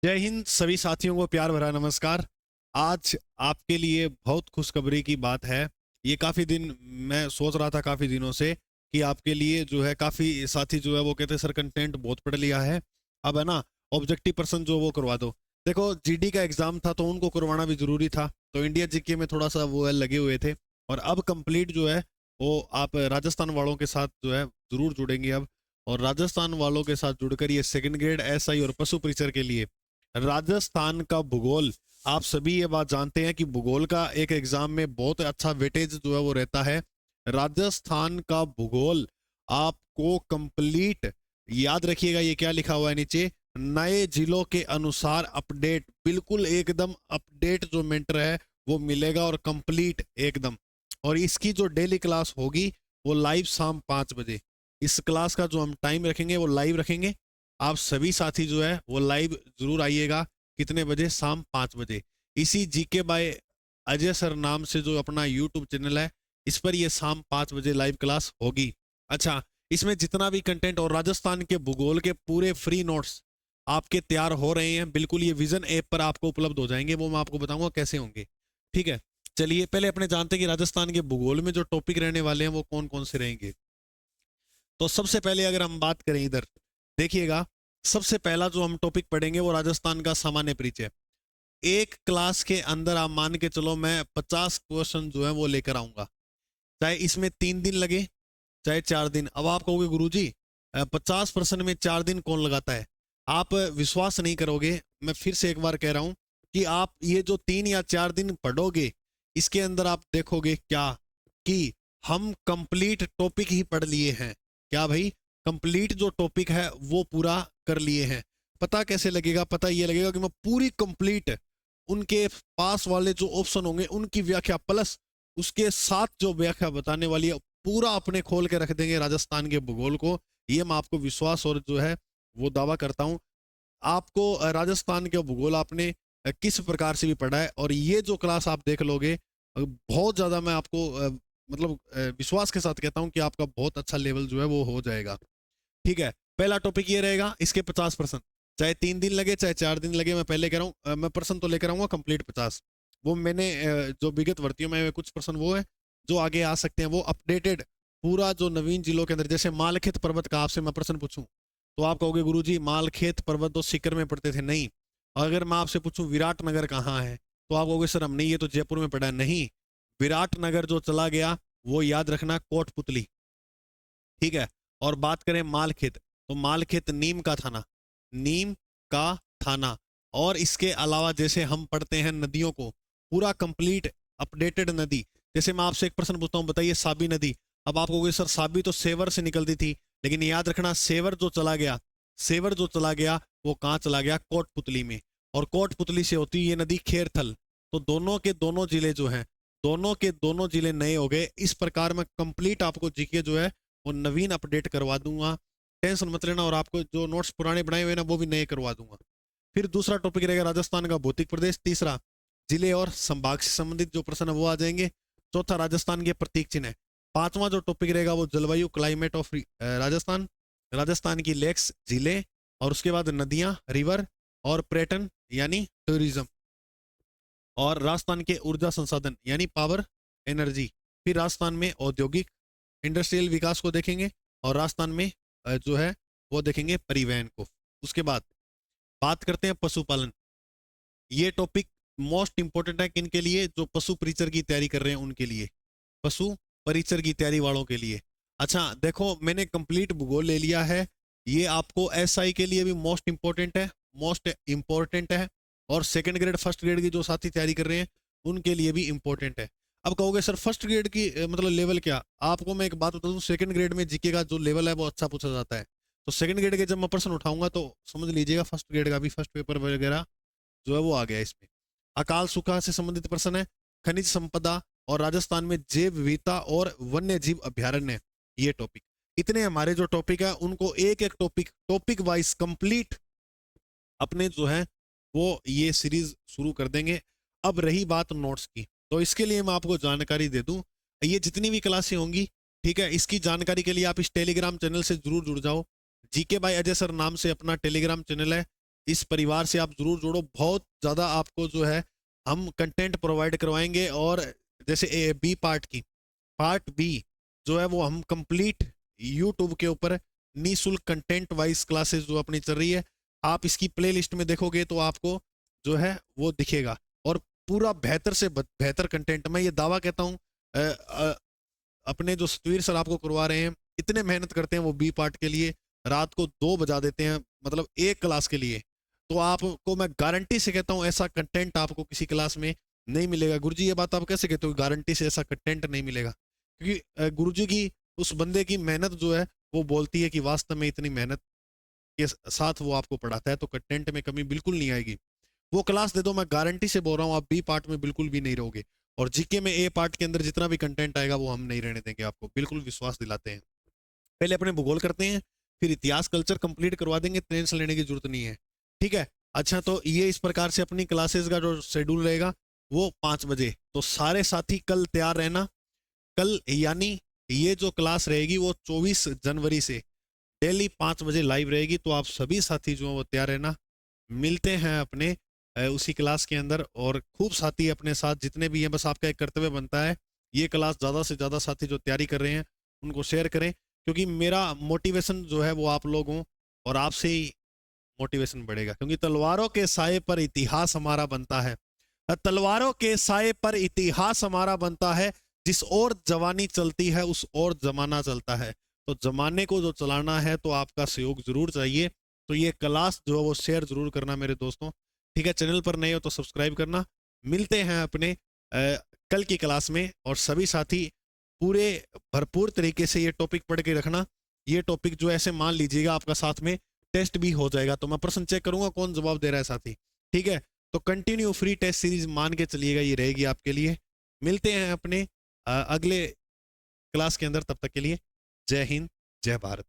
जय हिंद सभी साथियों को प्यार भरा नमस्कार। आज आपके लिए बहुत खुशखबरी की बात है। ये काफ़ी दिन मैं सोच रहा था काफ़ी दिनों से कि आपके लिए जो है काफ़ी साथी जो है वो कहते हैं सर कंटेंट बहुत पढ़ लिया है, अब है ना ऑब्जेक्टिव पर्सन जो वो करवा दो। देखो जीडी का एग्ज़ाम था तो उनको करवाना भी ज़रूरी था, तो इंडिया जीके में थोड़ा सा वो है लगे हुए थे। और अब कंप्लीट जो है वो आप राजस्थान वालों के साथ जो है ज़रूर जुड़ेंगे अब। और राजस्थान वालों के साथ जुड़कर ये सेकंड ग्रेड एसआई और पशु परिचर के लिए राजस्थान का भूगोल, आप सभी ये बात जानते हैं कि भूगोल का एक एग्जाम में बहुत अच्छा वेटेज जो है वो रहता है। राजस्थान का भूगोल आपको कंप्लीट याद रखिएगा, ये क्या लिखा हुआ है नीचे, नए जिलों के अनुसार अपडेट, बिल्कुल एकदम अपडेट जो मेंटर है वो मिलेगा और कंप्लीट एकदम। और इसकी जो डेली क्लास होगी वो लाइव शाम 5 बजे। इस क्लास का जो हम टाइम रखेंगे वो लाइव रखेंगे। आप सभी साथी जो है वो लाइव जरूर आइएगा। कितने बजे? शाम 5 बजे। इसी जीके बाय अजय सर नाम से जो अपना यूट्यूब चैनल है, इस पर ये शाम 5 बजे लाइव क्लास होगी। अच्छा, इसमें जितना भी कंटेंट और राजस्थान के भूगोल के पूरे फ्री नोट्स आपके तैयार हो रहे हैं, बिल्कुल ये विजन ऐप पर आपको उपलब्ध हो जाएंगे। वो मैं आपको बताऊंगा कैसे होंगे। ठीक है, चलिए पहले अपने जानते हैं कि राजस्थान के भूगोल में जो टॉपिक रहने वाले हैं वो कौन कौन से रहेंगे। तो सबसे पहले अगर हम बात करें इधर देखिएगा, सबसे पहला जो हम टॉपिक पढ़ेंगे वो राजस्थान का सामान्य परिचय। एक क्लास के अंदर आप मान के चलो मैं 50 क्वेश्चन जो है वो लेकर आऊंगा, चाहे इसमें 3 दिन लगे चाहे 4 दिन। अब आप कहोगे गुरुजी 50% में 4 दिन कौन लगाता है? आप विश्वास नहीं करोगे, मैं फिर से एक बार कह रहा हूं कि आप ये जो 3 या 4 दिन पढ़ोगे इसके अंदर आप देखोगे क्या कि हम कंप्लीट टॉपिक ही पढ़ लिए हैं। क्या भाई? कंप्लीट जो टॉपिक है वो पूरा कर लिए हैं। पता कैसे लगेगा? पता ये लगेगा कि मैं पूरी कंप्लीट उनके पास वाले जो ऑप्शन होंगे उनकी व्याख्या प्लस उसके साथ जो व्याख्या बताने वाली है पूरा अपने खोल के रख देंगे राजस्थान के भूगोल को। ये मैं आपको विश्वास और जो है वो दावा करता हूं। आपको राजस्थान के भूगोल आपने किस प्रकार से भी पढ़ा है और ये जो क्लास आप देख लोगे बहुत ज्यादा मैं आपको मतलब विश्वास के साथ कहता हूं कि आपका बहुत अच्छा लेवल जो है वो हो जाएगा। ठीक है, पहला टॉपिक ये रहेगा, इसके 50%, चाहे 3 दिन लगे चाहे 4 दिन लगे। मैं पहले कह रहा हूँ मैं पर्सन तो लेकर आऊंगा कंप्लीट 50। वो मैंने जो विगत वर्तियों में कुछ पर्सन वो है जो आगे आ सकते हैं, वो अपडेटेड पूरा जो नवीन जिलों के अंदर, जैसे मालखेत पर्वत का आपसे मैं प्रश्न पूछूं तो आप कहोगे गुरुजी मालखेत पर्वत तो सीकर में पढ़ते थे। नहीं। अगर मैं आपसे पूछूं विराटनगर कहाँ है तो आप कहोगे सर हम नहीं, ये तो जयपुर में पढ़ा है। नहीं, विराटनगर जो चला गया वो याद रखना कोटपुतली। ठीक है। और बात करें मालखेत, तो मालखेत नीम का थाना, नीम का थाना। और इसके अलावा जैसे हम पढ़ते हैं नदियों को पूरा कंप्लीट अपडेटेड नदी, जैसे मैं आपसे एक प्रश्न पूछता हूं, बताइए साबी नदी। अब आप कहोगे सर साबी तो सेवर से निकलती थी, लेकिन याद रखना सेवर जो चला गया, सेवर जो चला गया वो कहाँ चला गया? कोटपुतली में। और कोटपुतली से होती ये नदी खेरथल। तो दोनों के दोनों जिले जो हैं, दोनों के दोनों जिले नए हो गए। इस प्रकार में कंप्लीट आपको जीके जो है वो नवीन अपडेट करवा दूंगा, टेंशन मत लेना। और आपको जो नोट्स पुराने बनाए हुए ना वो भी नए करवा दूंगा। फिर दूसरा टॉपिक रहेगा राजस्थान का भौतिक प्रदेश। तीसरा जिले और संभाग से संबंधित जो प्रश्न है वो आ जाएंगे। चौथा राजस्थान के प्रतीक चिन्ह। पांचवा जो टॉपिक रहेगा वो जलवायु, क्लाइमेट ऑफ राजस्थान, राजस्थान की लेक्स, जिले, और उसके बाद नदियां, रिवर, और पर्यटन यानी टूरिज्म, और राजस्थान के ऊर्जा संसाधन यानी पावर एनर्जी। फिर राजस्थान में औद्योगिक इंडस्ट्रियल विकास को देखेंगे, और राजस्थान में जो है वो देखेंगे परिवहन को। उसके बाद बात करते हैं पशुपालन। ये टॉपिक मोस्ट इंपोर्टेंट है किन के लिए? जो पशु परिचर की तैयारी कर रहे हैं उनके लिए, पशु परिचर की तैयारी वालों के लिए। अच्छा देखो, मैंने कंप्लीट भूगोल ले लिया है, ये आपको एसआई के लिए भी मोस्ट इंपोर्टेंट है, मोस्ट इंपोर्टेंट है। और सेकंड ग्रेड फर्स्ट ग्रेड की जो साथी तैयारी कर रहे हैं उनके लिए भी इंपॉर्टेंट है। अब कहोगे सर फर्स्ट ग्रेड की मतलब लेवल क्या? आपको मैं एक बात बता दूं, सेकंड ग्रेड में जीके का जो लेवल है वो अच्छा पूछा जाता है। तो सेकंड ग्रेड के जब मैं प्रश्न उठाऊंगा तो समझ लीजिएगा फर्स्ट ग्रेड का भी फर्स्ट पेपर वगैरह जो है वो आ गया इसमें। अकाल सूखा से संबंधित प्रश्न है, खनिज संपदा, और राजस्थान में जैव विविधता और वन्य जीव अभ्यारण्य, ये टॉपिक। इतने हमारे जो टॉपिक है उनको एक एक टॉपिक टॉपिक वाइज कंप्लीट अपने जो है वो ये सीरीज शुरू कर देंगे। अब रही बात नोट्स की, तो इसके लिए मैं आपको जानकारी दे दूं, ये जितनी भी क्लासें होंगी, ठीक है, इसकी जानकारी के लिए आप इस टेलीग्राम चैनल से जरूर जुड़ जाओ। जीके बाय अजय सर नाम से अपना टेलीग्राम चैनल है, इस परिवार से आप जरूर जुड़ो। बहुत ज़्यादा आपको जो है हम कंटेंट प्रोवाइड करवाएंगे। और जैसे ए बी पार्ट बी जो है वो हम कंप्लीट यूट्यूब के ऊपर निःशुल्क कंटेंट वाइज क्लासेस जो अपनी चल रही है, आप इसकी प्लेलिस्ट में देखोगे तो आपको जो है वो दिखेगा। और पूरा बेहतर से बेहतर कंटेंट, मैं ये दावा कहता हूँ, अपने जो सतवीर सर आपको करवा रहे हैं, इतने मेहनत करते हैं वो बी पार्ट के लिए, रात को 2 बजा देते हैं, मतलब एक क्लास के लिए। तो आपको मैं गारंटी से कहता हूँ ऐसा कंटेंट आपको किसी क्लास में नहीं मिलेगा। गुरुजी ये बात आप कैसे कहते हो गारंटी से ऐसा कंटेंट नहीं मिलेगा? क्योंकि गुरुजी की उस बंदे की मेहनत जो है वो बोलती है कि वास्तव में इतनी मेहनत के साथ वो आपको पढ़ाता है, तो कंटेंट में कमी बिल्कुल नहीं आएगी। वो क्लास दे दो, मैं गारंटी से बोल रहा हूँ आप बी पार्ट में बिल्कुल भी नहीं रहोगे। और जीके में ए पार्ट के अंदर जितना भी कंटेंट आएगा वो हम नहीं रहने देंगे आपको, बिल्कुल विश्वास दिलाते हैं। पहले अपने भूगोल करते हैं, फिर इतिहास कल्चर कंप्लीट करवा देंगे, टेंशन लेने की जरूरत नहीं है। ठीक है, अच्छा तो ये इस प्रकार से अपनी क्लासेस का जो शेड्यूल रहेगा वो 5 बजे। तो सारे साथी कल तैयार रहना। कल यानी ये जो क्लास रहेगी वो 24 जनवरी से डेली 5 बजे लाइव रहेगी। तो आप सभी साथी जो है वो तैयार रहना। मिलते हैं अपने उसी क्लास के अंदर। और खूब साथी अपने साथ जितने भी हैं, बस आपका एक कर्तव्य बनता है ये क्लास ज़्यादा से ज़्यादा साथी जो तैयारी कर रहे हैं उनको शेयर करें। क्योंकि मेरा मोटिवेशन जो है वो आप लोग हों, और आपसे ही मोटिवेशन बढ़ेगा। क्योंकि तलवारों के साए पर इतिहास हमारा बनता है, तलवारों के साए पर इतिहास हमारा बनता है। जिस और जवानी चलती है उस और जमाना चलता है। तो जमाने को जो चलाना है तो आपका सहयोग जरूर चाहिए। तो ये क्लास जो है वो शेयर जरूर करना मेरे दोस्तों। ठीक है, चैनल पर नए हो तो सब्सक्राइब करना। मिलते हैं अपने कल की क्लास में। और सभी साथी पूरे भरपूर तरीके से ये टॉपिक पढ़ के रखना। ये टॉपिक जो ऐसे मान लीजिएगा आपका साथ में टेस्ट भी हो जाएगा, तो मैं प्रश्न चेक करूंगा कौन जवाब दे रहा है साथी। ठीक है, तो कंटिन्यू फ्री टेस्ट सीरीज मान के चलिएगा, ये रहेगी आपके लिए। मिलते हैं अपने अगले क्लास के अंदर, तब तक के लिए जय हिंद, जय भारत।